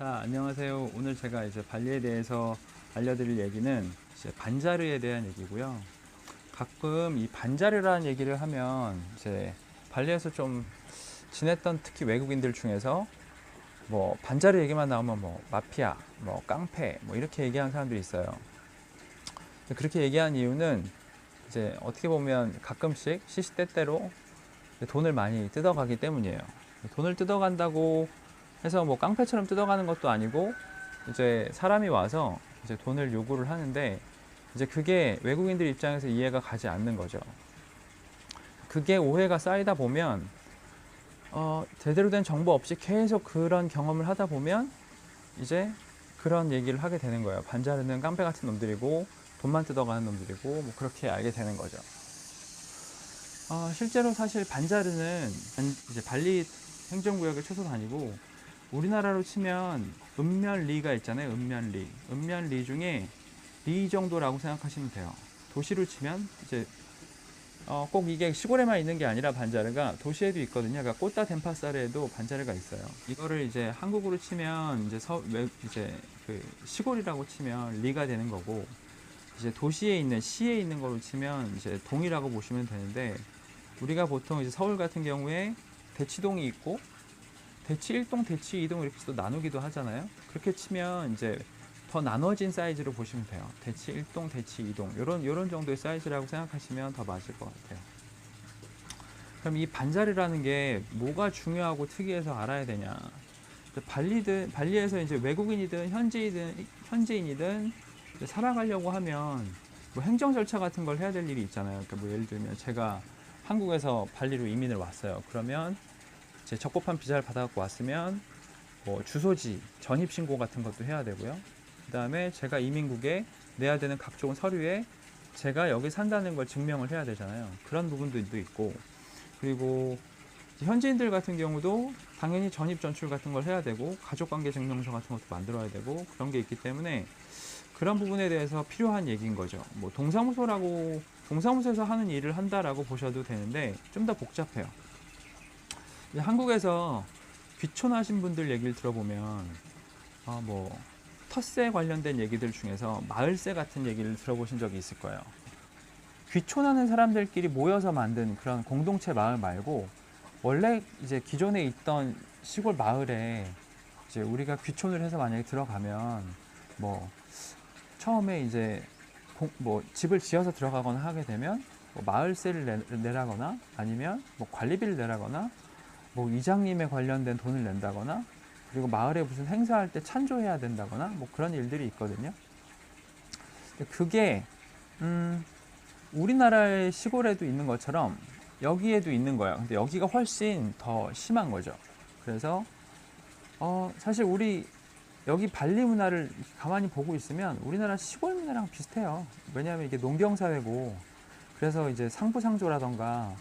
자, 안녕하세요. 오늘 제가 이제 발리에 대해서 알려드릴 얘기는 이제 반자르에 대한 얘기고요. 가끔 이 반자르라는 얘기를 하면 이제 발리에서 좀 지냈던 특히 외국인들 중에서 뭐 반자르 얘기만 나오면 뭐 마피아, 뭐 깡패, 뭐 이렇게 얘기하는 사람들이 있어요. 그렇게 얘기한 이유는 이제 어떻게 보면 가끔씩 시시때때로 돈을 많이 뜯어가기 때문이에요. 돈을 뜯어간다고 해서 뭐 깡패처럼 뜯어가는 것도 아니고 이제 사람이 와서 이제 돈을 요구를 하는데 이제 그게 외국인들 입장에서 이해가 가지 않는 거죠. 그게 오해가 쌓이다 보면 제대로 된 정보 없이 계속 그런 경험을 하다 보면 이제 그런 얘기를 하게 되는 거예요. 반자르는 깡패 같은 놈들이고 돈만 뜯어가는 놈들이고 뭐 그렇게 알게 되는 거죠. 실제로 사실 반자르는 이제 발리 행정구역의 최소 단위고 우리나라로 치면 읍면리가 있잖아요. 읍면리. 읍면리 중에 리 정도라고 생각하시면 돼요. 도시로 치면 이제 꼭 이게 시골에만 있는 게 아니라 반자르가 도시에도 있거든요. 그러니까 꽃다 덴파사르에도 반자르가 있어요. 이거를 이제 한국으로 치면 이제 그 시골이라고 치면 리가 되는 거고 이제 도시에 있는 시에 있는 걸로 치면 이제 동이라고 보시면 되는데 우리가 보통 이제 서울 같은 경우에 대치동이 있고 대치 1동, 대치 2동 이렇게 또 나누기도 하잖아요. 그렇게 치면 이제 더 나눠진 사이즈로 보시면 돼요. 대치 1동, 대치 2동 요런 정도의 사이즈라고 생각하시면 더 맞을 것 같아요. 그럼 이 반자리라는 게 뭐가 중요하고 특이해서 알아야 되냐? 발리에서 이제 외국인이든 현지인이든 살아가려고 하면 뭐 행정 절차 같은 걸 해야 될 일이 있잖아요. 그러니까 뭐 예를 들면 제가 한국에서 발리로 이민을 왔어요. 그러면 제 적법한 비자를 받아갖고 왔으면 뭐 주소지, 전입신고 같은 것도 해야 되고요. 그 다음에 제가 이민국에 내야 되는 각종 서류에 제가 여기 산다는 걸 증명을 해야 되잖아요. 그런 부분도 있고 그리고 현지인들 같은 경우도 당연히 전입 전출 같은 걸 해야 되고 가족관계 증명서 같은 것도 만들어야 되고 그런 게 있기 때문에 그런 부분에 대해서 필요한 얘기인 거죠. 뭐 동사무소에서 하는 일을 한다라고 보셔도 되는데 좀 더 복잡해요. 한국에서 귀촌하신 분들 얘기를 들어보면 뭐 텃세 관련된 얘기들 중에서 마을세 같은 얘기를 들어보신 적이 있을 거예요. 귀촌하는 사람들끼리 모여서 만든 그런 공동체 마을 말고 원래 이제 기존에 있던 시골 마을에 이제 우리가 귀촌을 해서 만약에 들어가면 뭐 처음에 이제 뭐 집을 지어서 들어가거나 하게 되면 뭐 마을세를 내라거나 아니면 뭐 관리비를 내라거나 뭐 이장님에 관련된 돈을 낸다거나 그리고 마을에 무슨 행사할 때 찬조해야 된다거나 뭐 그런 일들이 있거든요. 그게 우리나라의 시골에도 있는 것처럼 여기에도 있는 거예요. 근데 여기가 훨씬 더 심한 거죠. 그래서 사실 우리 여기 발리 문화를 가만히 보고 있으면 우리나라 시골 문화랑 비슷해요. 왜냐하면 이게 농경사회고 그래서 이제 상부상조라던가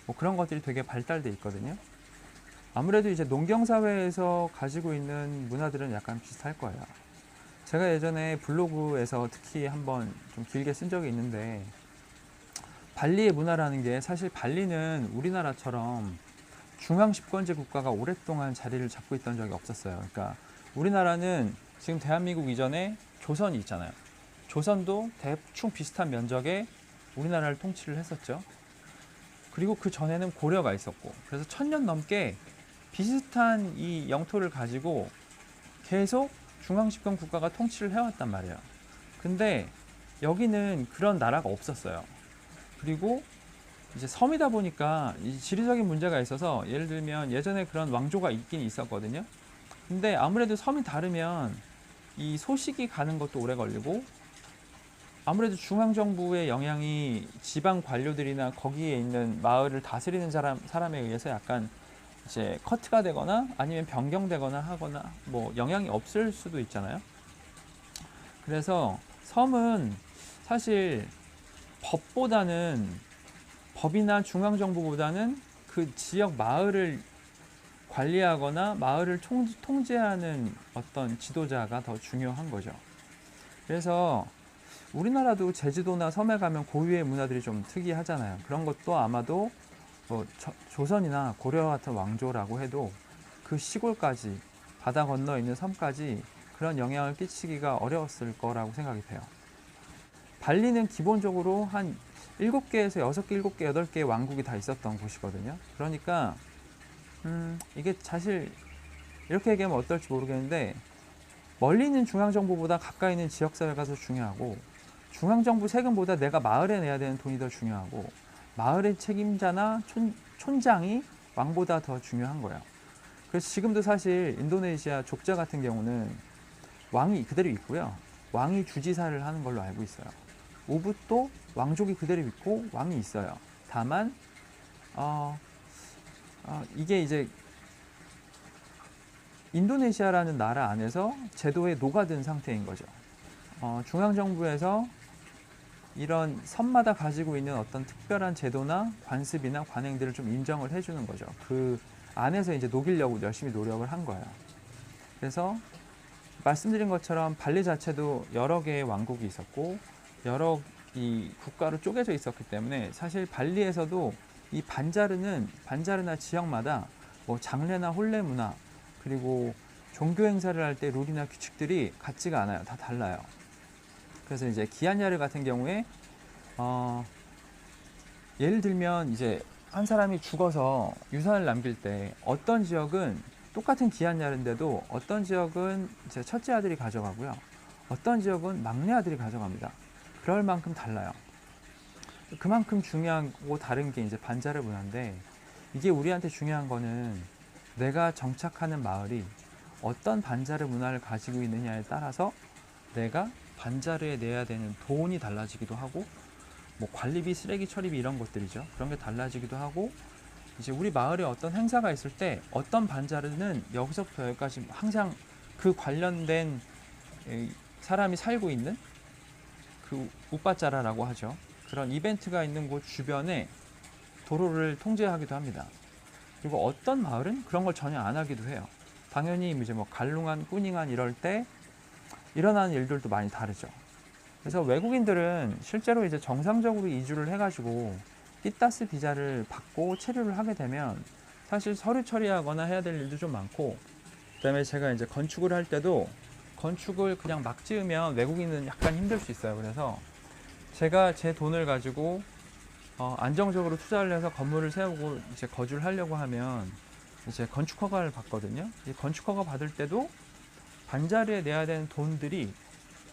뭐 그런 것들이 되게 발달돼 있거든요. 아무래도 이제 농경사회에서 가지고 있는 문화들은 약간 비슷할 거예요. 제가 예전에 블로그에서 특히 한번 좀 길게 쓴 적이 있는데 발리의 문화라는 게 사실 발리는 우리나라처럼 중앙 집권제 국가가 오랫동안 자리를 잡고 있던 적이 없었어요. 그러니까 우리나라는 지금 대한민국 이전에 조선이 있잖아요. 조선도 대충 비슷한 면적에 우리나라를 통치를 했었죠. 그리고 그 전에는 고려가 있었고 그래서 1000년 넘게 비슷한 이 영토를 가지고 계속 중앙집권 국가가 통치를 해왔단 말이에요. 근데 여기는 그런 나라가 없었어요. 그리고 이제 섬이다 보니까 이 지리적인 문제가 있어서 예를 들면 예전에 그런 왕조가 있긴 있었거든요. 근데 아무래도 섬이 다르면 이 소식이 가는 것도 오래 걸리고 아무래도 중앙정부의 영향이 지방 관료들이나 거기에 있는 마을을 다스리는 사람에 의해서 약간 이제 커트가 되거나 아니면 변경되거나 하거나 뭐 영향이 없을 수도 있잖아요. 그래서 섬은 사실 법이나 중앙정부보다는 그 지역 마을을 관리하거나 마을을 통제하는 어떤 지도자가 더 중요한 거죠. 그래서 우리나라도 제주도나 섬에 가면 고유의 문화들이 좀 특이하잖아요. 그런 것도 아마도 뭐 조선이나 고려 같은 왕조라고 해도 그 시골까지 바다 건너 있는 섬까지 그런 영향을 끼치기가 어려웠을 거라고 생각이 돼요. 발리는 기본적으로 한 7개에서 6개, 7개, 8개의 왕국이 다 있었던 곳이거든요. 그러니까 이게 사실 이렇게 얘기하면 어떨지 모르겠는데, 멀리 있는 중앙정부보다 가까이 있는 지역사회가 더 중요하고, 중앙정부 세금보다 내가 마을에 내야 되는 돈이 더 중요하고, 마을의 책임자나 촌장이 왕보다 더 중요한 거예요. 그래서 지금도 사실 인도네시아 족자 같은 경우는 왕이 그대로 있고요. 왕이 주지사를 하는 걸로 알고 있어요. 우붓도 왕족이 그대로 있고 왕이 있어요. 다만 이게 이제 인도네시아라는 나라 안에서 제도에 녹아든 상태인 거죠. 중앙정부에서 이런 섬마다 가지고 있는 어떤 특별한 제도나 관습이나 관행들을 좀 인정을 해주는 거죠. 그 안에서 이제 녹이려고 열심히 노력을 한 거예요. 그래서 말씀드린 것처럼 발리 자체도 여러 개의 왕국이 있었고 여러 이 국가로 쪼개져 있었기 때문에 사실 발리에서도 이 반자르나 지역마다 뭐 장례나 혼례 문화 그리고 종교 행사를 할 때 룰이나 규칙들이 같지가 않아요. 다 달라요. 그래서 이제 기안야르 같은 경우에 예를 들면 이제 한 사람이 죽어서 유산을 남길 때 어떤 지역은 똑같은 기안야르인데도 어떤 지역은 이제 첫째 아들이 가져가고요. 어떤 지역은 막내 아들이 가져갑니다. 그럴 만큼 달라요. 그만큼 중요하고 다른 게 이제 반자르 문화인데, 이게 우리한테 중요한 거는 내가 정착하는 마을이 어떤 반자르 문화를 가지고 있느냐에 따라서 내가 반자르에 내야 되는 돈이 달라지기도 하고, 뭐 관리비, 쓰레기 처리비 이런 것들이죠. 그런 게 달라지기도 하고, 이제 우리 마을에 어떤 행사가 있을 때 어떤 반자르는 여기서부터 여기까지 항상 그 관련된 사람이 살고 있는 그 우빠짜라라고 하죠. 그런 이벤트가 있는 곳 주변에 도로를 통제하기도 합니다. 그리고 어떤 마을은 그런 걸 전혀 안 하기도 해요. 당연히 이제 뭐 갈룽안, 꾸닝안 이럴 때 일어나는 일들도 많이 다르죠. 그래서 외국인들은 실제로 이제 정상적으로 이주를 해가지고 띠따스 비자를 받고 체류를 하게 되면 사실 서류 처리하거나 해야 될 일도 좀 많고, 그다음에 제가 이제 건축을 할 때도 건축을 그냥 막 지으면 외국인은 약간 힘들 수 있어요. 그래서 제가 제 돈을 가지고 안정적으로 투자를 해서 건물을 세우고 이제 거주를 하려고 하면 이제 건축 허가를 받거든요. 이 건축 허가 받을 때도 반자르에 내야 되는 돈들이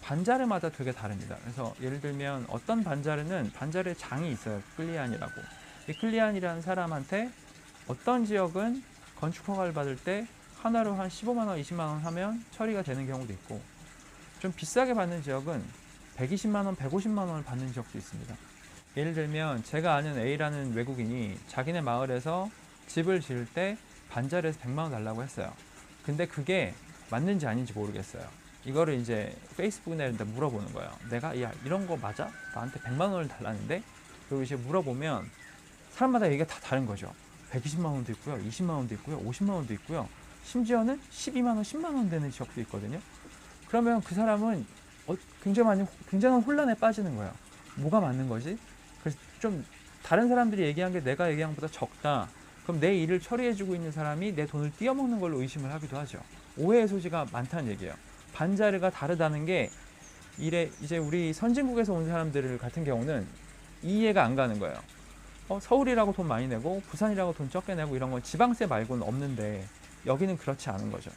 반자르마다 되게 다릅니다. 그래서 예를 들면 어떤 반자르는 반자르의 장이 있어요. 클리안이라고. 이 클리안이라는 사람한테 어떤 지역은 건축 허가를 받을 때 하나로 한 15만 원, 20만 원 하면 처리가 되는 경우도 있고, 좀 비싸게 받는 지역은 120만 원, 150만 원을 받는 지역도 있습니다. 예를 들면 제가 아는 A라는 외국인이 자기네 마을에서 집을 지을 때 반자르에서 100만 원 달라고 했어요. 근데 그게 맞는지 아닌지 모르겠어요. 이거를 이제 페이스북에 물어보는 거예요. 내가 야 이런 거 맞아? 나한테 100만 원을 달라는데? 그리고 이제 물어보면 사람마다 얘기가 다 다른 거죠. 120만 원도 있고요, 20만 원도 있고요, 50만 원도 있고요. 심지어는 12만 원, 10만 원 되는 지역도 있거든요. 그러면 그 사람은 굉장한 혼란에 빠지는 거예요. 뭐가 맞는 거지? 그래서 좀 다른 사람들이 얘기한 게 내가 얘기한 것보다 적다. 그럼 내 일을 처리해주고 있는 사람이 내 돈을 띄어먹는 걸로 의심을 하기도 하죠. 오해의 소지가 많다는 얘기예요. 반자르가 다르다는 게 이제 우리 선진국에서 온 사람들 같은 경우는 이해가 안 가는 거예요. 서울이라고 돈 많이 내고 부산이라고 돈 적게 내고 이런 건 지방세 말고는 없는데 여기는 그렇지 않은 거죠.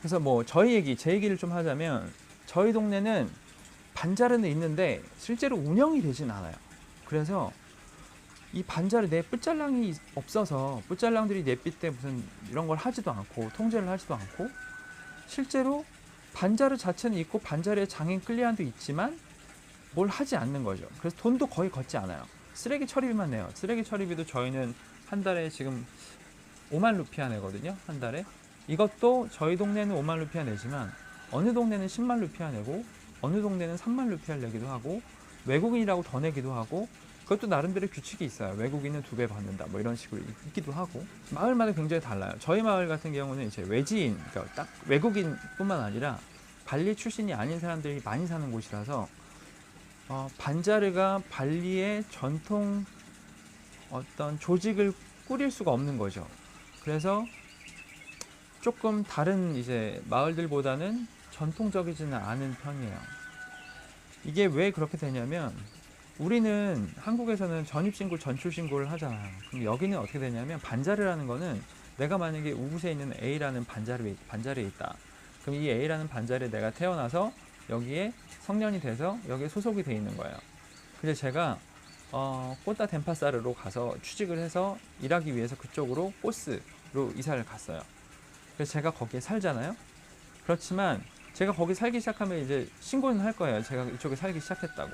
그래서 뭐 제 얘기를 좀 하자면 저희 동네는 반자르는 있는데 실제로 운영이 되진 않아요. 그래서 이 반자르 내 끝잘랑이 없어서 끝잘랑들이 내빚 때 무슨 이런 걸 하지도 않고 통제를 하지도 않고, 실제로 반자르 자체는 있고 반자르의 장인 클리안도 있지만 뭘 하지 않는 거죠. 그래서 돈도 거의 걷지 않아요. 쓰레기 처리비만 내요. 쓰레기 처리비도 저희는 한 달에 지금 5만 루피아 내거든요. 한 달에. 이것도 저희 동네는 5만 루피아 내지만 어느 동네는 10만 루피아 내고 어느 동네는 3만 루피아를 내기도 하고 외국인이라고 더 내기도 하고, 그것도 나름대로 규칙이 있어요. 외국인은 2배 받는다 뭐 이런 식으로 있기도 하고, 마을마다 굉장히 달라요. 저희 마을 같은 경우는 이제 외지인, 그러니까 딱 외국인뿐만 아니라 발리 출신이 아닌 사람들이 많이 사는 곳이라서 반자르가 발리의 전통 어떤 조직을 꾸릴 수가 없는 거죠. 그래서 조금 다른 이제 마을들보다는 전통적이지는 않은 편이에요. 이게 왜 그렇게 되냐면 우리는 한국에서는 전입신고, 전출신고를 하잖아요. 그럼 여기는 어떻게 되냐면 반자르라는 거는 내가 만약에 우붓에 있는 A라는 반자리에 있다. 그럼 이 A라는 반자리에 내가 태어나서 여기에 성년이 돼서 여기에 소속이 돼 있는 거예요. 근데 제가 꼬따 덴파사르로 가서 취직을 해서 일하기 위해서 그쪽으로 꼬스로 이사를 갔어요. 그래서 제가 거기에 살잖아요. 그렇지만 제가 거기 살기 시작하면 이제 신고는 할 거예요. 제가 이쪽에 살기 시작했다고.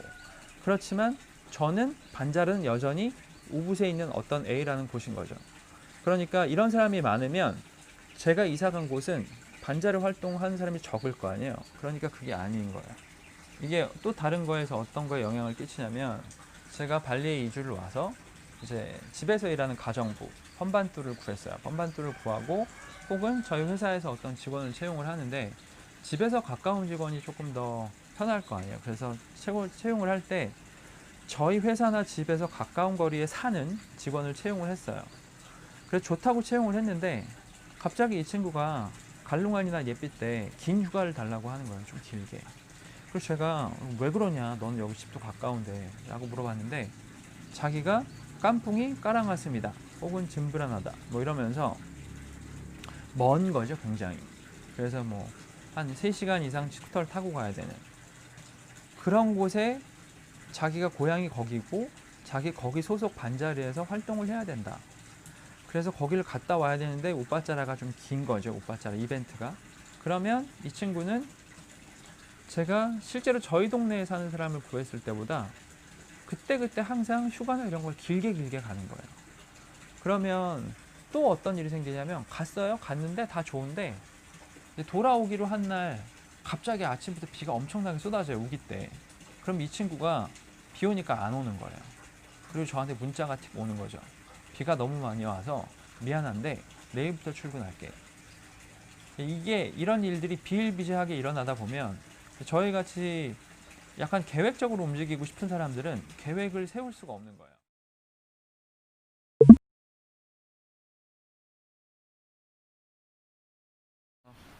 그렇지만 저는 반자르는 여전히 우붓에 있는 어떤 A라는 곳인 거죠. 그러니까 이런 사람이 많으면 제가 이사 간 곳은 반자르 활동하는 사람이 적을 거 아니에요. 그러니까 그게 아닌 거예요. 이게 또 다른 거에서 어떤 거에 영향을 끼치냐면 제가 발리에 이주를 와서 이제 집에서 일하는 가정부 펀반뚜를 구했어요. 펀반뚜를 구하고 혹은 저희 회사에서 어떤 직원을 채용을 하는데 집에서 가까운 직원이 조금 더 편할 거 아니에요. 그래서 채용을 할 때 저희 회사나 집에서 가까운 거리에 사는 직원을 채용을 했어요. 그래서 좋다고 채용을 했는데 갑자기 이 친구가 갈롱안이나 예삐 때 긴 휴가를 달라고 하는 거예요. 좀 길게. 그래서 제가 왜 그러냐, 너는 여기 집도 가까운데 라고 물어봤는데 자기가 깐풍이 까랑았습니다 혹은 짐브라나다 뭐 이러면서 먼 거죠, 굉장히. 그래서 뭐 한 3시간 이상 스쿠터를 타고 가야 되는 그런 곳에 자기가 고향이 거기고 자기 거기 소속 반자리에서 활동을 해야 된다. 그래서 거기를 갔다 와야 되는데 오빠짜라가 좀 긴 거죠, 오빠짜라 이벤트가. 그러면 이 친구는 제가 실제로 저희 동네에 사는 사람을 구했을 때보다 그때그때 항상 휴가나 이런 걸 길게 가는 거예요. 그러면 또 어떤 일이 생기냐면 갔는데 다 좋은데 돌아오기로 한 날 갑자기 아침부터 비가 엄청나게 쏟아져요, 우기 때. 그럼 이 친구가 비 오니까 안 오는 거예요. 그리고 저한테 문자가 틱 오는 거죠. 비가 너무 많이 와서 미안한데 내일부터 출근할게. 이게 이런 일들이 비일비재하게 일어나다 보면 저희 같이 약간 계획적으로 움직이고 싶은 사람들은 계획을 세울 수가 없는 거예요.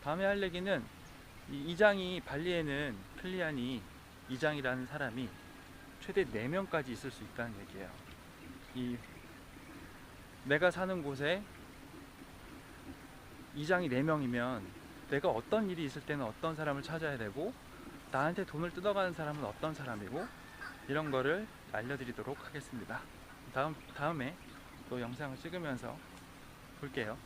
다음에 할 얘기는 이 이장이 발리에는 클리안이 이장이라는 사람이 최대 4명까지 있을 수 있다는 얘기예요. 이 내가 사는 곳에 이장이 4명이면 내가 어떤 일이 있을 때는 어떤 사람을 찾아야 되고 나한테 돈을 뜯어가는 사람은 어떤 사람이고 이런 거를 알려드리도록 하겠습니다. 다음에 또 영상을 찍으면서 볼게요.